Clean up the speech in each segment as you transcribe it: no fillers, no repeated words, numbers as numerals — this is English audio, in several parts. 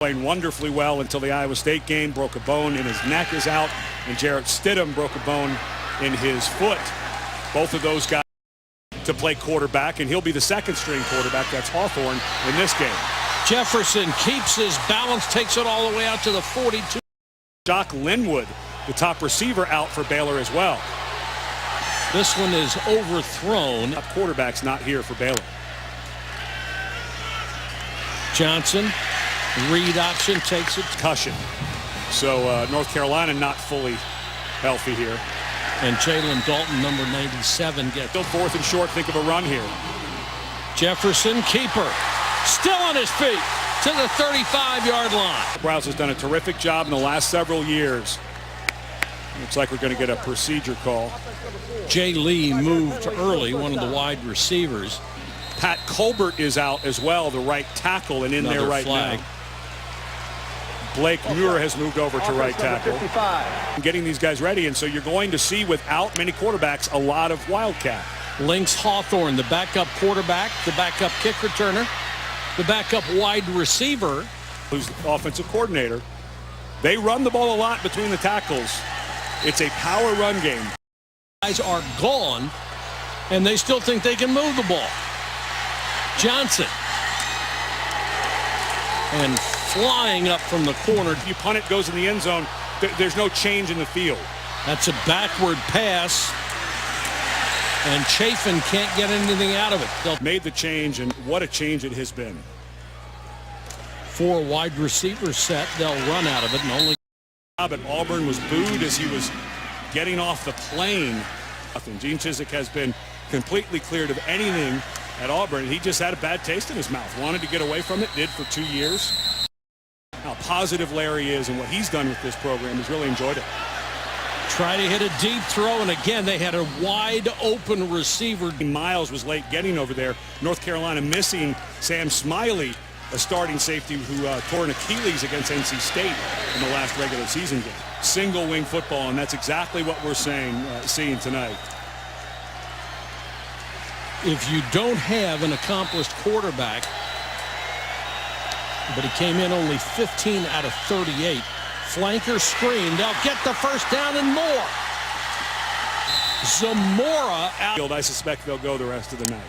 Playing wonderfully well until the Iowa State game. Broke a bone and his neck is out. And Jarrett Stidham broke a bone in his foot. Both of those guys to play quarterback, and he'll be the second string quarterback. That's Hawthorne in this game. Jefferson keeps his balance, takes it all the way out to the 42. Jock Linwood, the top receiver, out for Baylor as well. This one is overthrown. Top quarterback's not here for Baylor. Johnson, read option, takes it. Concussion. So North Carolina not fully healthy here. And Jalen Dalton, number 97, gets. Still fourth and short. Think of a run here. Jefferson, keeper, still on his feet to the 35-yard line. Browse has done a terrific job in the last several years. Looks like we're going to get a procedure call. Jay Lee moved early, one of the wide receivers. Pat Colbert is out as well, the right tackle, and in there right now. Blake Muir has moved over to right tackle. Getting these guys ready, and so you're going to see, without many quarterbacks, a lot of wildcat. Lynx Hawthorne, the backup quarterback, the backup kick returner, the backup wide receiver. Who's the offensive coordinator. They run the ball a lot between the tackles. It's a power run game. Guys are gone, and they still think they can move the ball. Johnson. And flying up from the corner. If you punt it, goes in the end zone, there's no change in the field. That's a backward pass. And Chafin can't get anything out of it. They'll made the change, and what a change it has been. 4 wide receivers set. They'll run out of it, and only. But Auburn was booed as he was getting off the plane. Gene Chizik has been completely cleared of anything at Auburn. He just had a bad taste in his mouth. Wanted to get away from it. Did for 2 years. How positive Larry is and what he's done with this program. He's really enjoyed it. Try to hit a deep throw, and again they had a wide open receiver. Miles was late getting over there. North Carolina missing Sam Smiley, a starting safety who tore an Achilles against NC State in the last regular season game. Single wing football, and that's exactly what we're seeing tonight. If you don't have an accomplished quarterback, but he came in only 15 out of 38. Flanker screen. They'll get the first down and more. Zamora out. I suspect they'll go the rest of the night.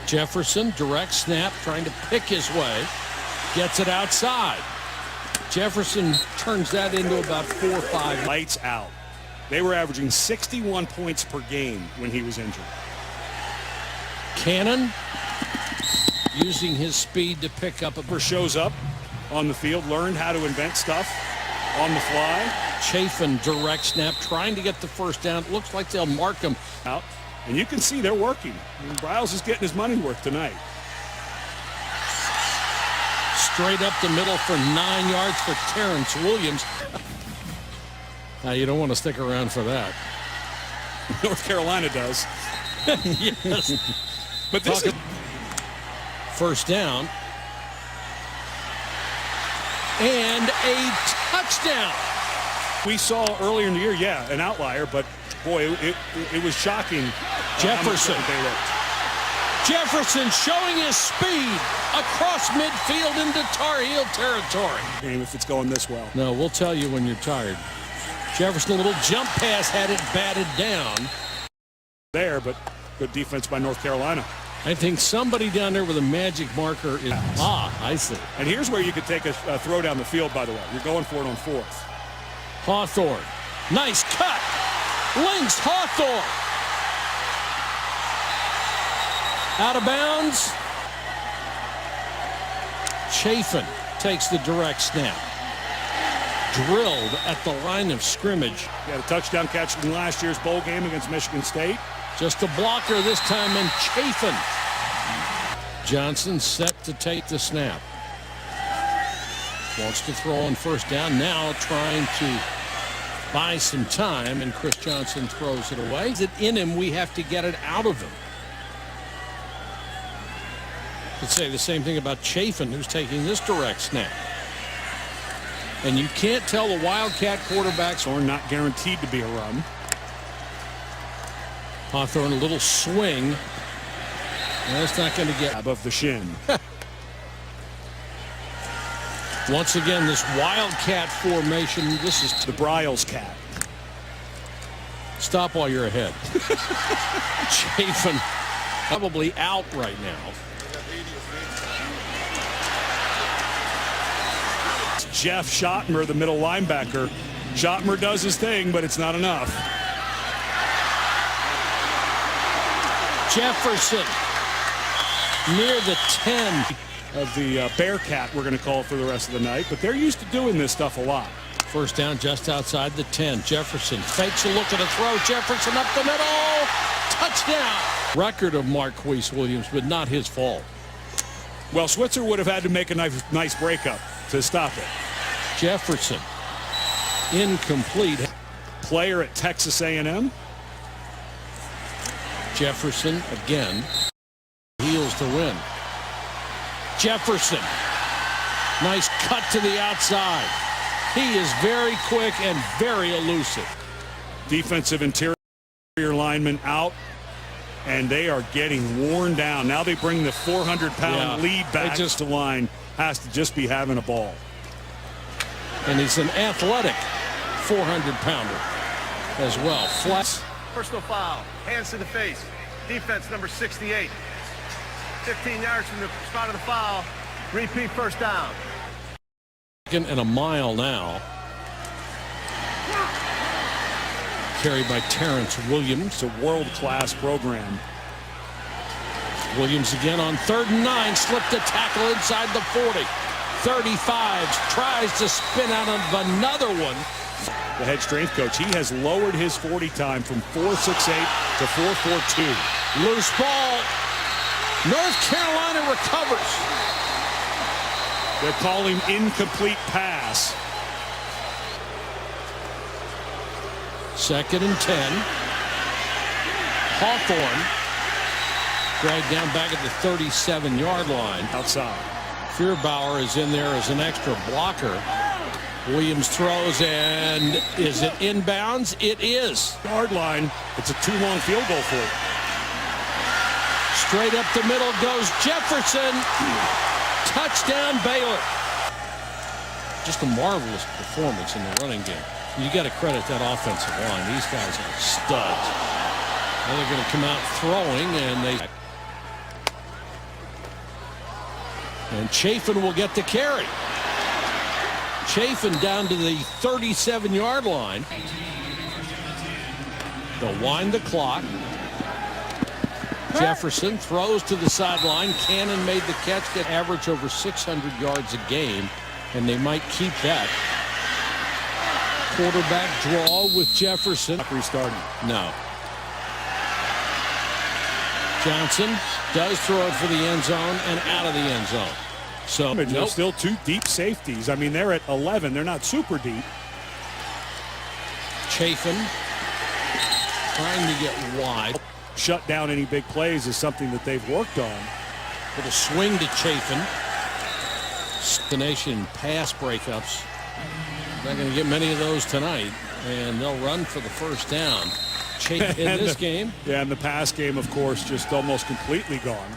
Jefferson, direct snap, trying to pick his way. Gets it outside. Jefferson turns that into about 4 or 5. Lights out. They were averaging 61 points per game when he was injured. Cannon using his speed to pick up a. Shows up on the field, learned how to invent stuff on the fly. Chafin, direct snap, trying to get the first down. It looks like they'll mark him out. And you can see they're working. Briles is getting his money worth tonight. Straight up the middle for 9 yards for Terrence Williams. Now, you don't want to stick around for that. North Carolina does. Yes. But this is first down. And a touchdown. We saw earlier in the year, an outlier, but boy, it was shocking. Jefferson. Jefferson showing his speed across midfield into Tar Heel territory. If it's going this well. No, we'll tell you when you're tired. Jefferson, a little jump pass, had it batted down. There, but good defense by North Carolina. I think somebody down there with a magic marker is. I see. And here's where you could take a throw down the field, by the way. You're going for it on 4th. Hawthorne. Nice cut. Lynx Hawthorne. Out of bounds. Chafin takes the direct snap. Drilled at the line of scrimmage. He had a touchdown catch in last year's bowl game against Michigan State. Just a blocker this time, and Chafin. Johnson set to take the snap. Wants to throw on first down, now trying to buy some time, and Chris Johnson throws it away. Is it in him? We have to get it out of him. Could say the same thing about Chafin, who's taking this direct snap. And you can't tell the Wildcat quarterbacks are not guaranteed to be a run. Hawthorne, a little swing. That's not going to get above the shin. Once again, this wildcat formation. This is The Bryles cat. Stop while you're ahead. Chafin probably out right now. Jeff Schottmer, the middle linebacker. Schottmer does his thing, but it's not enough. Jefferson near the 10 of the Bearcat, we're going to call it for the rest of the night, but they're used to doing this stuff a lot. First down just outside the 10. Jefferson fakes a look at a throw. Jefferson up the middle. Touchdown. Record of Marquise Williams, but not his fault. Well, Switzer would have had to make a nice breakup to stop it. Jefferson incomplete. Player at Texas A&M. Jefferson again. Heels to win. Jefferson. Nice cut to the outside. He is very quick and very elusive. Defensive interior lineman out, and they are getting worn down. Now they bring the 400-pound lead back to line. Has to just be having a ball. And he's an athletic 400-pounder as well. Flat. Personal foul. Hands to the face. Defense number 68. 15 yards from the spot of the foul. Repeat first down. And a mile now. Carried by Terrence Williams. It's a world-class program. Williams again on 3rd and 9. Slipped a tackle inside the 40. 35. Tries to spin out of another one. The head strength coach, he has lowered his 40 time from 4.68 to 4.42. Loose ball. North Carolina recovers. They're calling incomplete pass. 2nd and 10. Hawthorne dragged down back at the 37-yard line. Outside. Feuerbauer is in there as an extra blocker. Williams throws, and is it inbounds? It is. Yard line. It's a too-long field goal for it. Straight up the middle goes Jefferson. Touchdown, Baylor. Just a marvelous performance in the running game. You got to credit that offensive line. These guys are studs. Now they're going to come out throwing, and Chafin will get the carry. Chafin down to the 37-yard line. They'll wind the clock. Jefferson throws to the sideline. Cannon made the catch. Get average over 600 yards a game, and they might keep that. Quarterback draw with Jefferson. Restarting. No. Johnson does throw it for the end zone and out of the end zone. So There's still two deep safeties. I mean, they're at 11. They're not super deep. Chafin trying to get wide. Shut down any big plays is something that they've worked on. With a swing to Chafin. Destination pass breakups. Not going to get many of those tonight, and they'll run for the first down. Chafin in this game. Yeah, and the pass game, of course, just almost completely gone.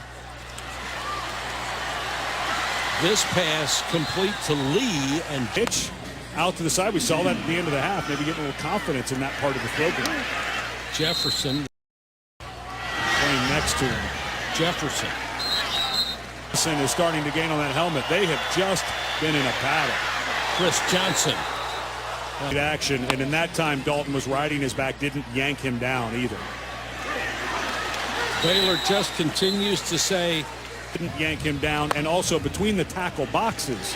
This pass complete to Lee and Pitch out to the side. We saw that at the end of the half. Maybe getting a little confidence in that part of the program. Jefferson playing next to him. Jefferson is starting to gain on that helmet. They have just been in a battle. Chris Johnson. Action, and in that time Dalton was riding his back, didn't yank him down either. Baylor just continues to say didn't yank him down, and also between the tackle boxes,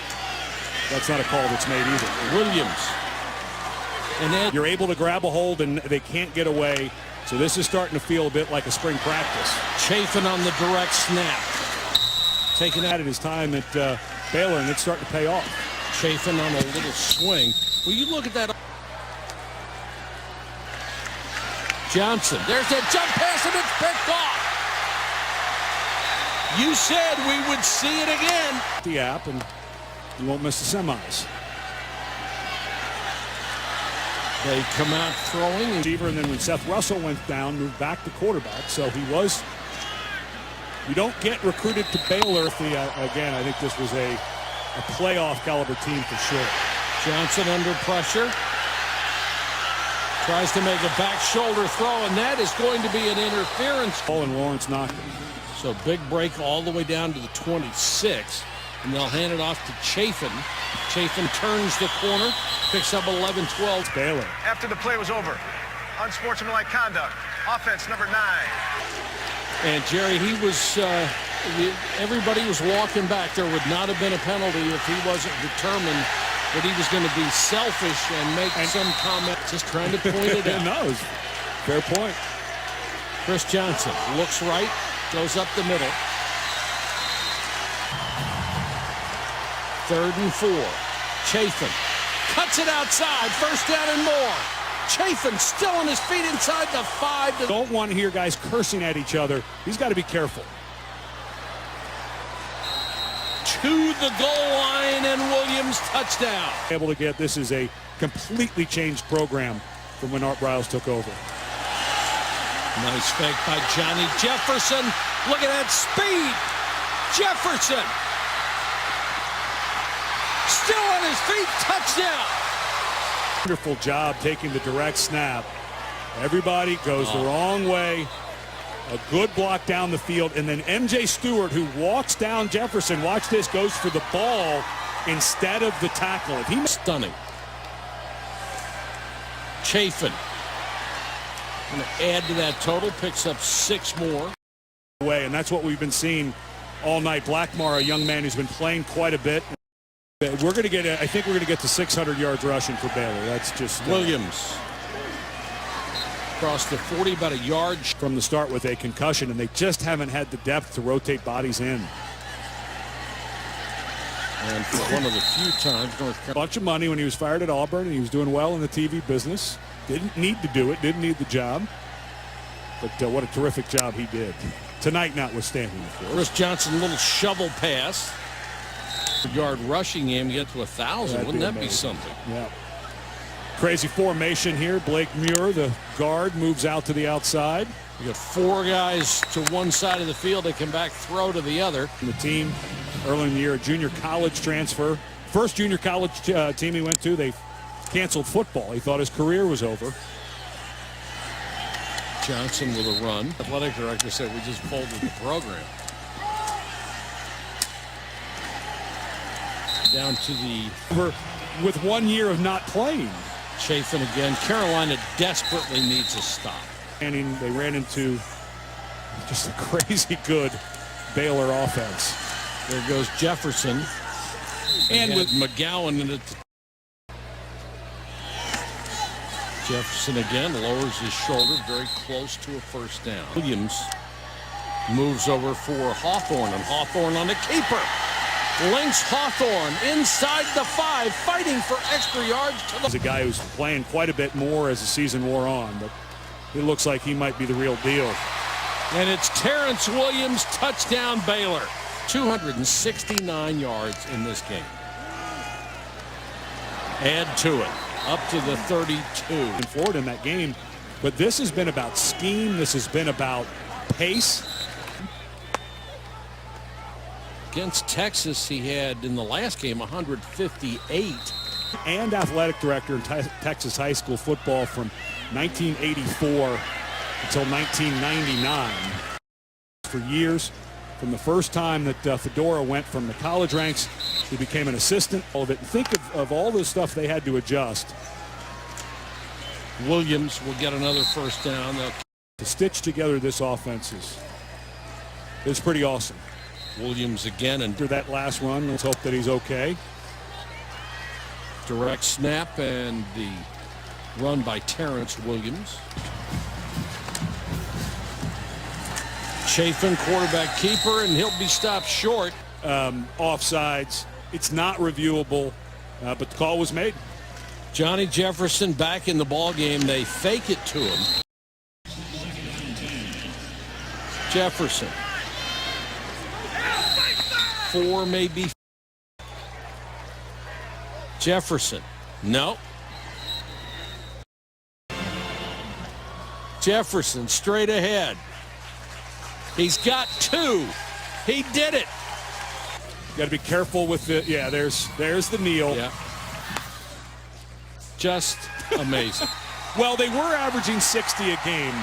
that's not a call that's made either. Williams. And then you're able to grab a hold and they can't get away, so this is starting to feel a bit like a spring practice. Chafin on the direct snap. Taking out at his time at Baylor, and it's starting to pay off. Chafin on a little swing. Well, you look at that. Johnson. There's that jump pass, and it's picked off. You said we would see it again. The app, and you won't miss the semis. They come out throwing. Receiver, and then when Seth Russell went down, moved back to quarterback. So he was. You don't get recruited to Baylor. Again, I think this was a a playoff caliber team for sure. Johnson under pressure. Tries to make a back shoulder throw, and that is going to be an interference. And Lawrence knocked it. So big break all the way down to the 26, and they'll hand it off to Chafin. Chafin turns the corner, picks up 11-12. Baylor. After the play was over, unsportsmanlike conduct. Offense number 9. And Jerry, he was, everybody was walking back. There would not have been a penalty if he wasn't determined that he was going to be selfish and make some comment. Just trying to point it out. No, it's fair point. Chris Johnson looks right, goes up the middle. 3rd and 4. Chafin cuts it outside. First down and more. Chafin still on his feet inside the 5. Don't want to hear guys cursing at each other. He's got to be careful. To the goal line, and Williams touchdown. Able to get this is a completely changed program from when Art Briles took over. Nice fake by Johnny Jefferson. Look at that speed. Jefferson still on his feet. Touchdown. Wonderful job taking the direct snap. Everybody goes the wrong way. A good block down the field, and then M.J. Stewart, who walks down Jefferson, watch this, goes for the ball instead of the tackle. If he Stunning. Chafin going to add to that total, picks up 6 more. And that's what we've been seeing all night. Blackmar, a young man who's been playing quite a bit. We're going to get, I think we're going to get to 600 yards rushing for Baylor. That's just Williams. Across the 40, about a yard from the start with a concussion, and they just haven't had the depth to rotate bodies in. And for one of the few times, North Carolina. A bunch of money when he was fired at Auburn, and he was doing well in the TV business. Didn't need to do it, didn't need the job. But what a terrific job he did. Tonight notwithstanding, of course. Chris Johnson, little shovel pass. Yard rushing him, get to 1,000. Wouldn't that be something? Yeah. Crazy formation here. Blake Muir, the guard, moves out to the outside. You got 4 guys to one side of the field. They come back, throw to the other. The team early in the year, a junior college transfer. First junior college team he went to, they canceled football. He thought his career was over. Johnson with a run. Athletic director said we just folded the program. Down to the... With 1 year of not playing. Chafin again. Carolina desperately needs a stop. And they ran into just a crazy good Baylor offense. There goes Jefferson. And with McGowan in it. Jefferson again lowers his shoulder, very close to a first down. Williams moves over for Hawthorne, and Hawthorne on the keeper. Links Hawthorne inside the 5, fighting for extra yards. He's a guy who's playing quite a bit more as the season wore on, but it looks like he might be the real deal. And it's Terrence Williams, touchdown Baylor. 269 yards in this game. Add to it, up to the 32. And forward in that game, but this has been about scheme. This has been about pace. Against Texas, he had in the last game 158. And athletic director in Texas high school football from 1984 until 1999. For years, from the first time that Fedora went from the college ranks, he became an assistant. All of it. And think of all the stuff they had to adjust. Williams will get another first down. To stitch together this offense is pretty awesome. Williams again, and after that last run, let's hope that he's okay. Direct snap and the run by Terrence Williams. Chafin, quarterback keeper, and he'll be stopped short. Offsides. It's not reviewable, but the call was made. Johnny Jefferson back in the ball game. They fake it to him. Jefferson. 4 maybe. Jefferson. No. Jefferson straight ahead. He's got 2. He did it. Got to be careful with the, yeah, there's the kneel. Yeah. Just amazing. Well, they were averaging 60 a game.